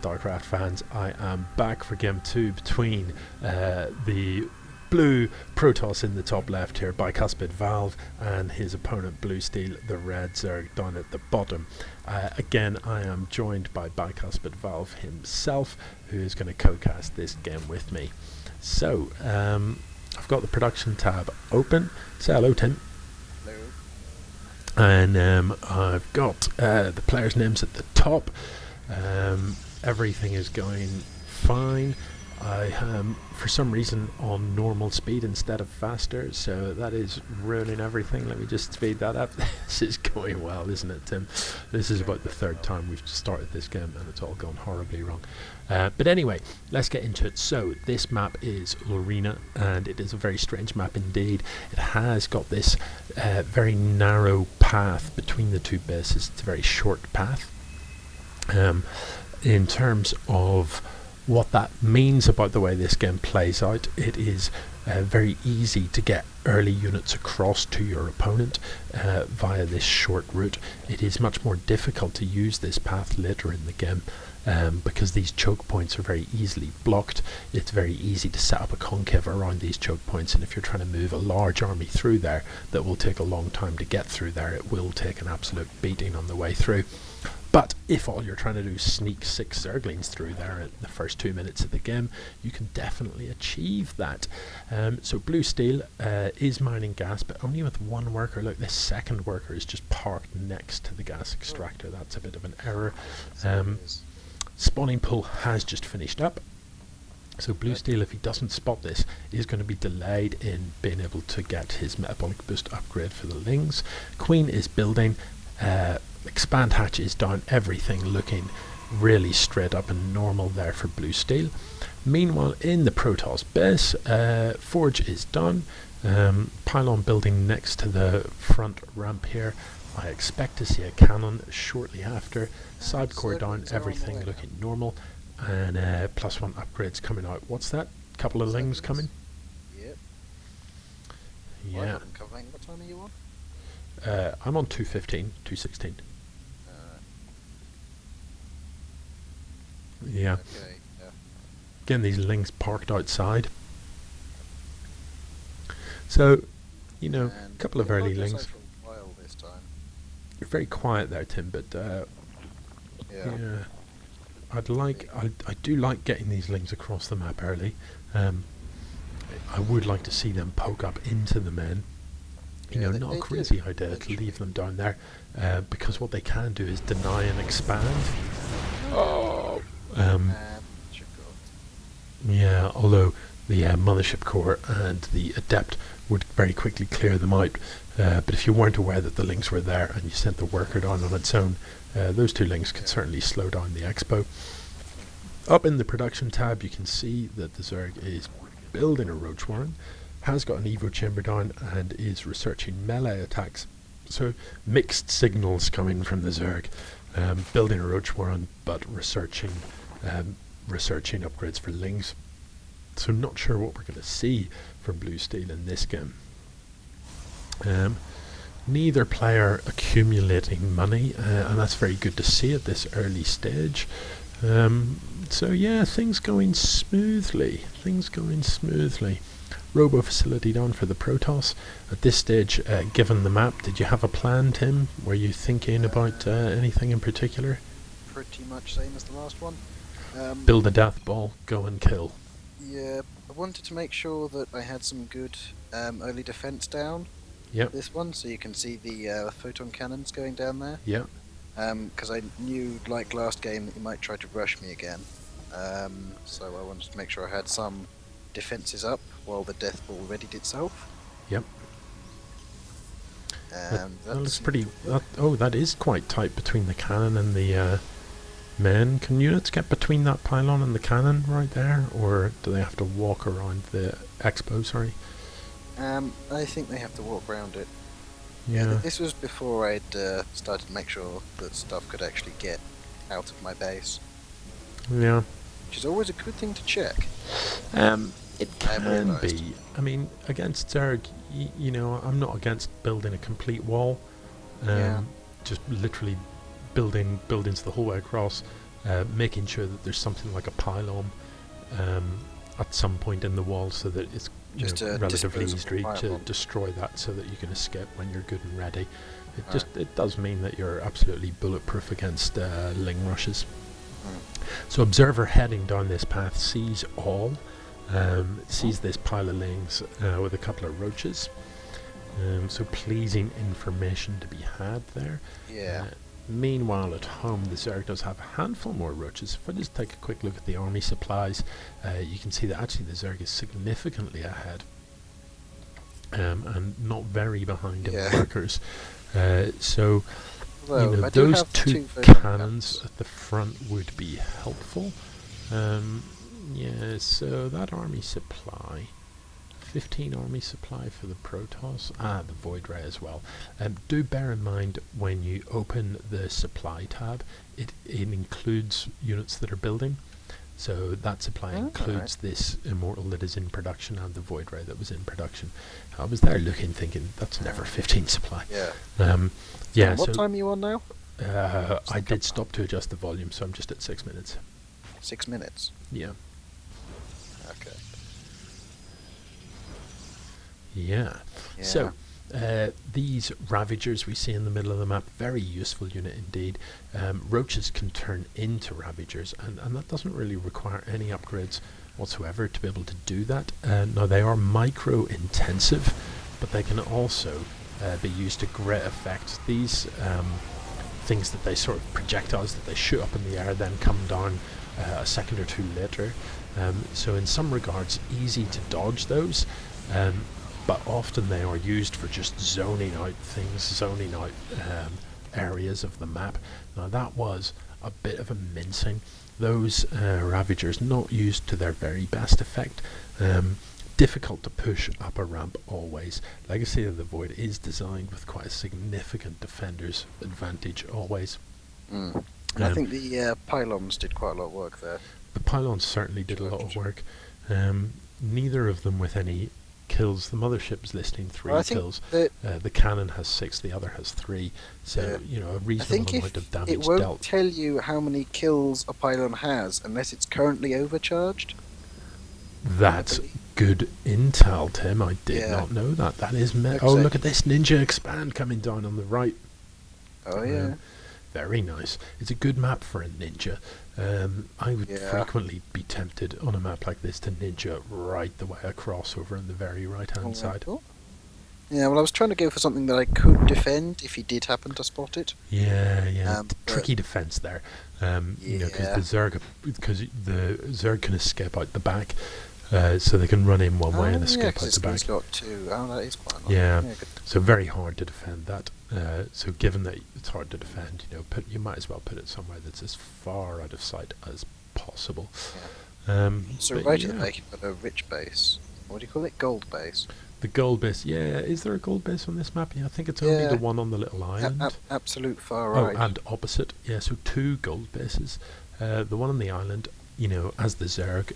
StarCraft fans, I am back for game 2 between the blue Protoss in the top left here, Bicuspidvalv, and his opponent BlueSteel, the red Zerg, down at the bottom. Again, I am joined by Bicuspidvalv himself, who is going to co-cast this game with me. So, I've got the production tab open. Say hello, Tim. Hello. And I've got the players' names at the top. Everything is going fine. I am for some reason on normal speed instead of faster, so that is ruining everything. Let me just speed that up. This is going well, isn't it, Tim? This is about the third time we've started this game and it's all gone horribly wrong. But anyway, let's get into it. So this map is Lorena, and it is a very strange map indeed. It has got this very narrow path between the two bases. It's a very short path. In terms of what that means about the way this game plays out, it is very easy to get early units across to your opponent via this short route. It is much more difficult to use this path later in the game because these choke points are very easily blocked. It's very easy to set up a concave around these choke points, and if you're trying to move a large army through there that will take a long time to get through there, it will take an absolute beating on the way through. But if all you're trying to do is sneak 6 Zerglings through there in the first 2 minutes of the game, you can definitely achieve that. So BlueSteel is mining gas, but only with one worker. Look, this second worker is just parked next to the gas extractor. That's a bit of an error. Spawning pool has just finished up. So BlueSteel, if he doesn't spot this, is going to be delayed in being able to get his metabolic boost upgrade for the Lings. Queen is building. Expand hatch is down, everything looking really straight up and normal there for BlueSteel. Meanwhile, in the Protoss base, Forge is done. Pylon building next to the front ramp here. I expect to see a cannon shortly after. Side core down, everything looking normal. And +1 upgrades coming out. What's that? Couple of Lings coming? Yep. Yeah. Well, what time are you on? I'm on 215, 216. Yeah. Okay, yeah. Again, these Lings parked outside. So, you know, a couple of early Lings. For a while this time. You're very quiet there, Tim, but yeah. I do like getting these Lings across the map early. I would like to see them poke up into the men. You know, not a crazy idea to leave them down there, because what they can do is deny and expand. Oh! Yeah, although the Mothership Core and the Adept would very quickly clear them out. But if you weren't aware that the Lings were there and you sent the worker down on its own, those two Lings could certainly slow down the Expo. Up in the production tab, you can see that the Zerg is building a Roach Warren, has got an Evo chamber down, and is researching melee attacks. So mixed signals coming from the Zerg. Building a Roach Warren, but researching upgrades for Lings. So not sure what we're going to see from BlueSteel in this game. Neither player accumulating money, and that's very good to see at this early stage. So yeah, things going smoothly. Robo facility down for the Protoss. At this stage, given the map, did you have a plan, Tim? Were you thinking about anything in particular? Pretty much same as the last one. Build a death ball, go and kill. Yeah, I wanted to make sure that I had some good early defense down. Yep. This one, so you can see the photon cannons going down there. Yep. Because I knew, like last game, that you might try to rush me again. So I wanted to make sure I had some defenses up while the death ball readied itself. Yep. And that looks pretty. That is quite tight between the cannon and the men. Can units get between that pylon and the cannon right there, or do they have to walk around the Expo? Sorry. I think they have to walk around it. Yeah. This was before I'd started to make sure that stuff could actually get out of my base. Yeah. Which is always a good thing to check. It can be. I mean, against Zerg, you know, I'm not against building a complete wall. Just literally building buildings the whole way across. making sure that there's something like a pylon at some point in the wall, so that it's relatively easy to destroy that, so that you can escape when you're good and ready. It does mean that you're absolutely bulletproof against ling rushes. So observer heading down this path sees all, sees this pile of lings with a couple of roaches. So pleasing information to be had there. Yeah. Meanwhile, at home, the Zerg does have a handful more roaches. If I just take a quick look at the army supplies, you can see that actually the Zerg is significantly ahead, and not very behind in workers. So, those two cannons at the front would be helpful. So that army supply, 15 army supply for the Protoss, the Void Ray as well. Do bear in mind when you open the supply tab, it includes units that are building. So that supply includes this Immortal that is in production and the Void Ray that was in production. I was there looking, thinking, that's never 15 supply. Yeah. What time are you on now? I did stop to adjust the volume, so I'm just at 6 minutes. 6 minutes? Yeah. Okay. Yeah. So, these Ravagers we see in the middle of the map, very useful unit indeed. Roaches can turn into Ravagers, and that doesn't really require any upgrades whatsoever to be able to do that. Now, they are micro-intensive, but they can also be used to great effect. These things that they sort of projectiles that they shoot up in the air then come down a second or two later. So in some regards, easy to dodge those. But often they are used for just zoning out things, zoning out areas of the map. Now that was a bit of a mincing. Those Ravagers not used to their very best effect. Difficult to push up a ramp always. Legacy of the Void is designed with quite a significant defender's advantage always. I think the pylons did quite a lot of work there. The pylons certainly did a lot of work. Neither of them with any kills. The mothership's listing 3 kills. The cannon has 6, the other has 3. So, a reasonable amount of damage dealt. It won't tell you how many kills a pylon has unless it's currently overcharged. That's good intel, Tim. I did not know that. That is... look at this ninja expand coming down on the right. Oh, yeah. Very nice. It's a good map for a ninja. I would frequently be tempted on a map like this to ninja right the way across over on the very right-hand side. Cool. Yeah, well, I was trying to go for something that I could defend if he did happen to spot it. Yeah. Tricky defense there. Because the Zerg can escape out the back, so they can run in one way and escape out the back. He's got 2. Oh, that is quite nice. Yeah, so very hard to defend that. So given that it's hard to defend, you might as well put it somewhere that's as far out of sight as possible. So right at the back, you've got a rich base. What do you call it? Gold base. The gold base, is there a gold base on this map? Yeah, I think it's only the one on the little island. Absolute far right. Oh, and opposite. Yeah, so 2 gold bases. The one on the island, as the Zerg,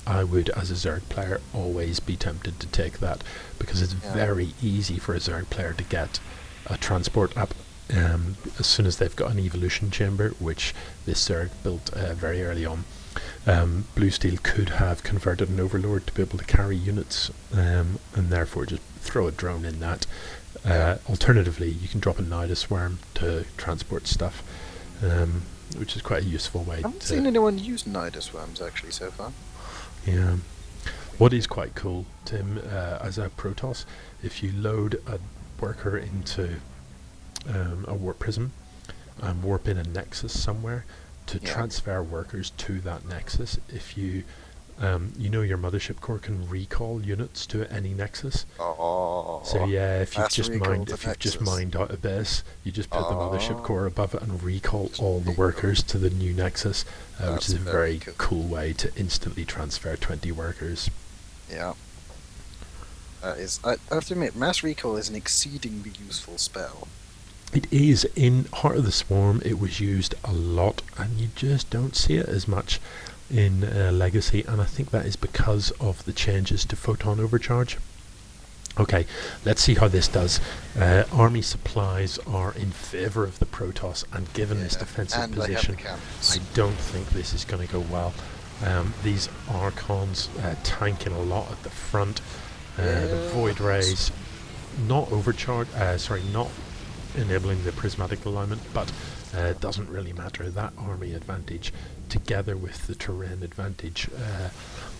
I would, as a Zerg player, always be tempted to take that, because it's very easy for a Zerg player to get a transport up as soon as they've got an evolution chamber, which this Zerg built very early on. BlueSteel could have converted an Overlord to be able to carry units, and therefore just throw a drone in that. Alternatively, you can drop a Nidus worm to transport stuff, which is quite a useful way. I haven't seen anyone use Nidus worms actually so far. Yeah. What is quite cool, Tim, as a Protoss, if you load a worker into a warp prism and warp in a nexus somewhere, to transfer workers to that nexus, if you your mothership core can recall units to any nexus. So if you've just mined out a base, you just put the mothership core above it and recall all the workers to the new nexus, which is a very cool way to instantly transfer 20 workers. Yeah. I have to admit, mass recall is an exceedingly useful spell. It is. In Heart of the Swarm, it was used a lot, and you just don't see it as much in Legacy, and I think that is because of the changes to photon overcharge. Okay, let's see how this does. Army supplies are in favour of the Protoss, and given this defensive and I have the position, cannons. I don't think this is going to go well. These Archons tanking a lot at the front. The Void Rays not overcharged, not enabling the prismatic alignment, but doesn't really matter. That army advantage, together with the terrain advantage,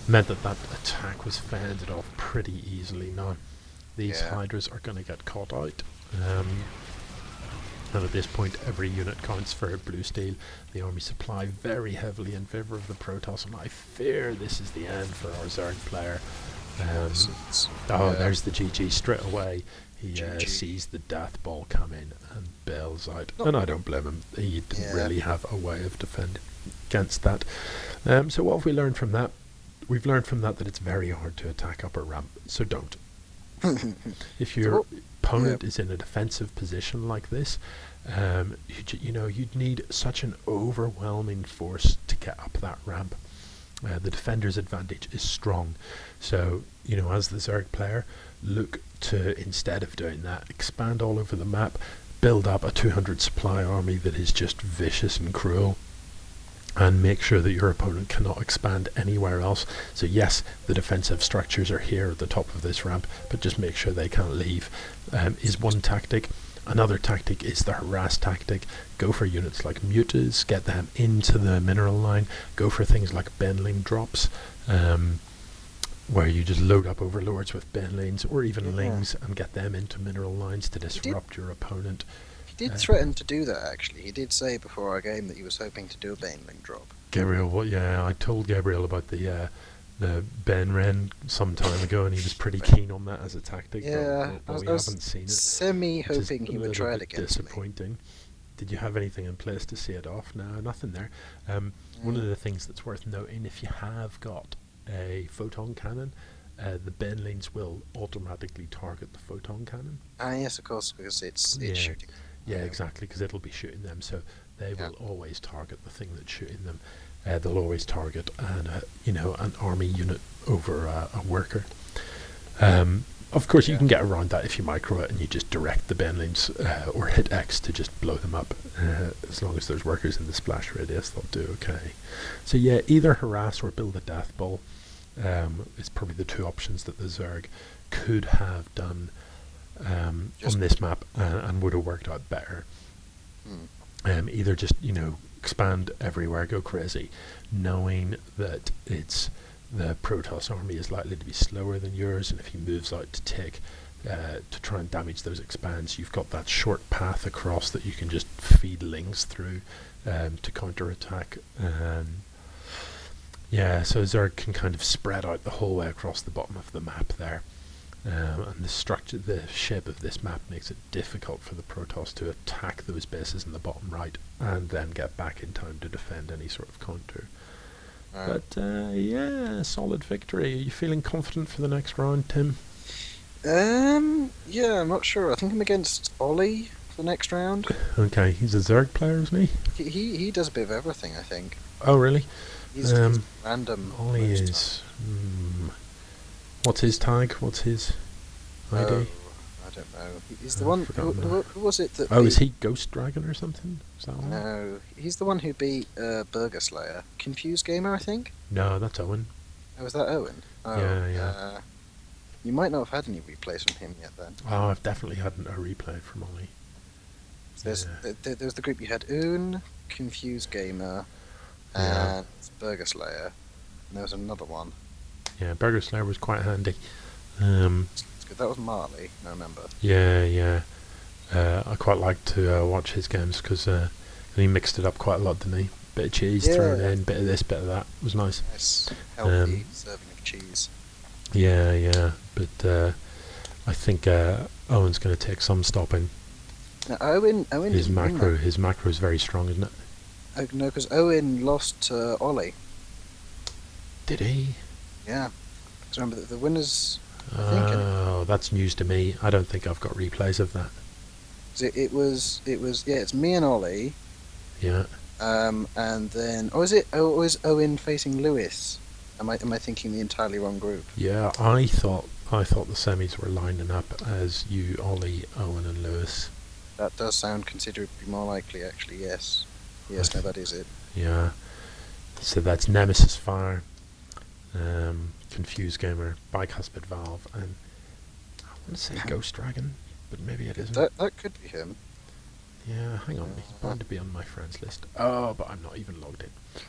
meant that attack was fended off pretty easily. Now, these Hydras are going to get caught out. And at this point, every unit counts for BlueSteel. The army supply very heavily in favour of the Protoss, and I fear this is the end for our Zerg player. There's the GG straight away. He sees the death ball come in and bails out. And I don't blame him. He didn't really have a way of defending against that. So what have we learned from that? We've learned from that it's very hard to attack upper ramp, so don't. If your opponent is in a defensive position like this, you'd need such an overwhelming force to get up that ramp. The defender's advantage is strong, so as the Zerg player, look to, instead of doing that, expand all over the map, build up a 200 supply army that is just vicious and cruel, and make sure that your opponent cannot expand anywhere else. So yes, the defensive structures are here at the top of this ramp, but just make sure they can't leave, is one tactic. Another tactic is the harass tactic. Go for units like mutas, get them into the mineral line. Go for things like Benling drops, where you just load up overlords with Benlings or even Lings and get them into mineral lines to disrupt your opponent. He did threaten to do that, actually. He did say before our game that he was hoping to do a Baneling drop. Gabriel, I told Gabriel about the Ben Wren some time ago, and he was pretty keen on that as a tactic. But we haven't seen it. Semi-hoping he would try it against disappointing. Did you have anything in place to see it off? No, nothing there. One of the things that's worth noting, if you have got a photon cannon, the Benlings will automatically target the photon cannon. Yes, of course, because it's shooting. Yeah, exactly, because it'll be shooting them, so they will always target the thing that's shooting them. They'll always target an army unit over a worker. Of course, you can get around that if you micro it and you just direct the Benlings or hit X to just blow them up. As long as there's workers in the splash radius, they'll do okay. So yeah, either harass or build a death ball is probably the two options that the Zerg could have done on this map and would have worked out better. Either just expand everywhere, go crazy, knowing that the Protoss army is likely to be slower than yours, and if he moves out to try and damage those expands, you've got that short path across that you can just feed Lings through to counterattack. So Zerg can kind of spread out the whole way across the bottom of the map there. And the shape of this map makes it difficult for the Protoss to attack those bases in the bottom right and then get back in time to defend any sort of counter. But solid victory. Are you feeling confident for the next round, Tim? I'm not sure. I think I'm against Ollie for the next round. Okay, he's a Zerg player, isn't he? He does a bit of everything, I think. Oh, really? He's random. Ollie is... What's his tag? What's his ID? I don't know. He's the one. Who was it that? Is he Ghost Dragon or something? Is that one? No, he's the one who beat Burger Slayer. Confused Gamer, I think. No, that's Owen. Oh, was that Owen? Oh, yeah. You might not have had any replays from him yet, then. Oh, I've definitely had a replay from Ollie. There's the group you had: Un, Confused Gamer, and Burger Slayer. And there was another one. Yeah, Burger Slayer was quite handy. That was Marley, I remember. Yeah. I quite liked to watch his games because he mixed it up quite a lot, didn't he? Bit of cheese thrown in, bit of this, bit of that. It was nice. Nice, healthy serving of cheese. Yeah. But I think Owen's going to take some stopping. Now, Owen. His macro is very strong, isn't it? No, because Owen lost to Ollie. Did he? Yeah, because remember the winners. Oh, that's news to me. I don't think I've got replays of that. It was. It's me and Ollie. Yeah. And then was Owen facing Lewis? Am I thinking the entirely wrong group? Yeah, I thought the semis were lining up as you, Ollie, Owen, and Lewis. That does sound considerably more likely, actually. Yes. Yes. No, that is it. Yeah. So that's Nemesis Fire, Confused Gamer, Bicuspidvalv, and I want to say Ghost Dragon, but maybe it isn't. That could be him. Yeah, hang on, he's bound to be on my friends list. Oh, but I'm not even logged in.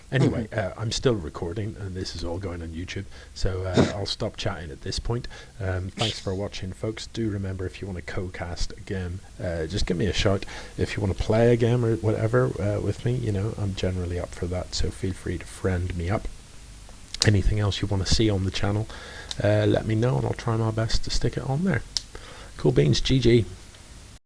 Anyway, I'm still recording, and this is all going on YouTube, so I'll stop chatting at this point. Thanks for watching, folks. Do remember, if you want to co-cast a game, just give me a shout. If you want to play a game or whatever with me, you know, I'm generally up for that, so feel free to friend me up. Anything else you want to see on the channel, let me know, and I'll try my best to stick it on there. Cool beans, GG.